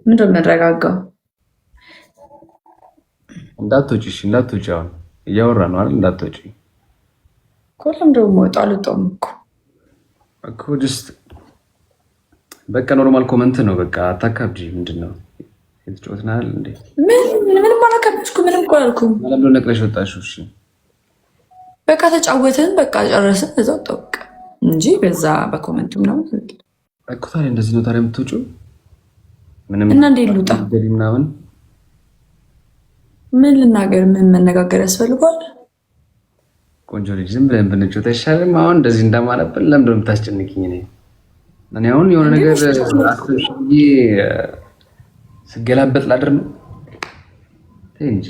ምንድን ነው የምንረጋጋው? እንዳትወጪ እሺ፣ እንዳትወጪ። አሁን እያወራ ነው አይደል? እንዳትወጪ ኮለም ደግሞ ወጣ አልወጣም እኮ ጀስት በቃ ኖርማል ኮመንት ነው። በቃ አታካብጂ። ምንድን ነው የተጫወትናል እንዴ? ምንም አላካብጅኩ። ምንም እኮ አላልኩም። ለምንድን ነው ነቅለሽ ወጣሽው? እሺ በቃ ተጫወትን፣ በቃ ጨረስን፣ እዛ ወጣሁ በቃ እንጂ በዛ በኮመንት ምናምን እኮ። ታዲያ እንደዚህ ነው ታዲያ የምትወጪው? ምንም እና እንዴት ልውጣ ምናምን? ምን ልናገር? ምን መነጋገር ያስፈልገዋል? ቆንጆ ልጅ ዝም ብለን ብንጫወት አይሻልም? አሁን እንደዚህ እንደማለብን ለምንድን ነው የምታስጨንቅኝ? እኔ አሁን የሆነ ነገር አስብዬ ስገላበጥ ላድር ነው እንጂ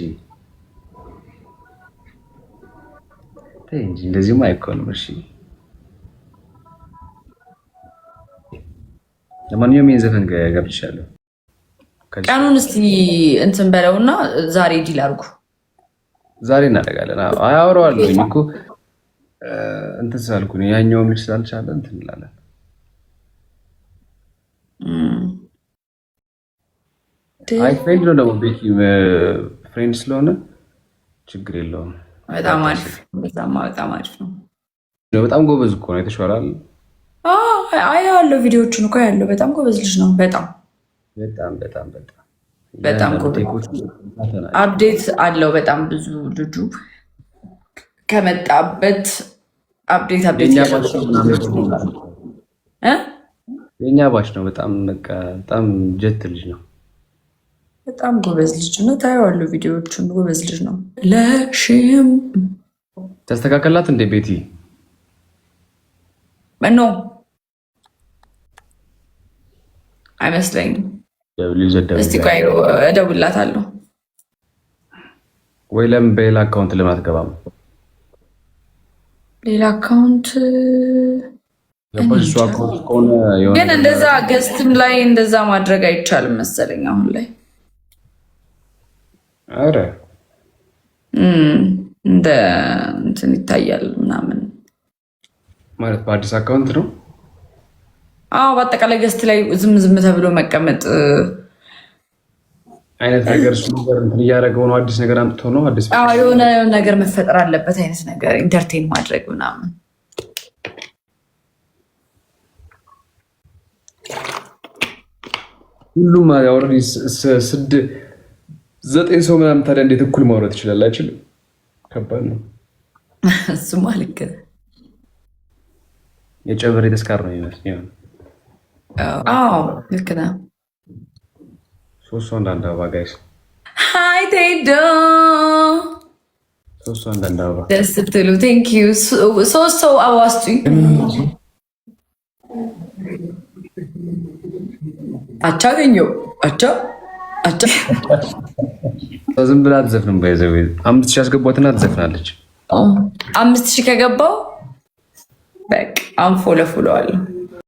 እንደዚህም አይኮንም። እሺ ለማንኛውም ይሄን ዘፈን ገብቻለሁ። ቀኑን እስቲ እንትን በለውና ዛሬ ዲል አድርጉ። ዛሬ እናደርጋለን። አወራዋለሁኝ እኮ እንትን ስላልኩኝ ያኛውም ልጅ ስላልቻለ እንትን እንላለን። አይ ፍሬንድ ነው ደግሞ ቤኪ ፍሬንድ ስለሆነ ችግር የለውም። በጣም አሪፍ፣ በጣም አሪፍ ነው። በጣም ጎበዝ እኮ ነው። የተሻላል። አይ ያለው ቪዲዮዎችን እኮ ያለው በጣም ጎበዝ ልጅ ነው። በጣም ጎበዝ አፕዴት አለው። በጣም ብዙ ልጁ ከመጣበት አፕዴት የኛ ባች ነው። በጣም ጀት ልጅ ነው። በጣም ጎበዝ ልጅ ነው። ታየዋለሁ ቪዲዮዎቹን። ጎበዝ ልጅ ነው። ለሽም ተስተካከላት እንደ ቤቲ ኖ አይመስለኝም። እስቲ ቆይ እደውልላታለሁ። ወይ ለምን በሌላ አካውንት ለምን አትገባም? ሌላ አካውንት ግን እንደዛ ገስትም ላይ እንደዛ ማድረግ አይቻልም መሰለኝ አሁን ላይ። አረ እንደ እንትን ይታያል ምናምን ማለት በአዲስ አካውንት ነው። አዎ በአጠቃላይ ገስት ላይ ዝም ተብሎ መቀመጥ አይነት ነገር እሱ ነገር እንትን እያደረገው ነው። አዲስ ነገር አምጥቶ ነው። አዲስ የሆነ ነገር መፈጠር አለበት አይነት ነገር ኢንተርቴን ማድረግ ምናምን። ሁሉም ኦልሬዲ 9 ሰው ምናምን ታዲያ እንዴት እኩል ማውራት ይችላል? አይችልም። ከባድ ነው። እሱማ ልክ ነህ። የጨበሬ ተስካር ነው ይመስል። አዎ ልክ ነህ። 3 ሰው አንዳንድ አበባ ጋይስ። ሃይ ቴዶ 3 ሰው አንዳንድ አበባ ደስ ስትሉ ቴንክ ዩ። 3 ሰው አበባ ስጡኝ። አቻ አገኘው አቻ ዝም ብላ አትዘፍንም። ባይዘው 5000 አስገቧትና ትዘፍናለች። 5000 ከገባው በቃ አንፎለፉለዋለሁ።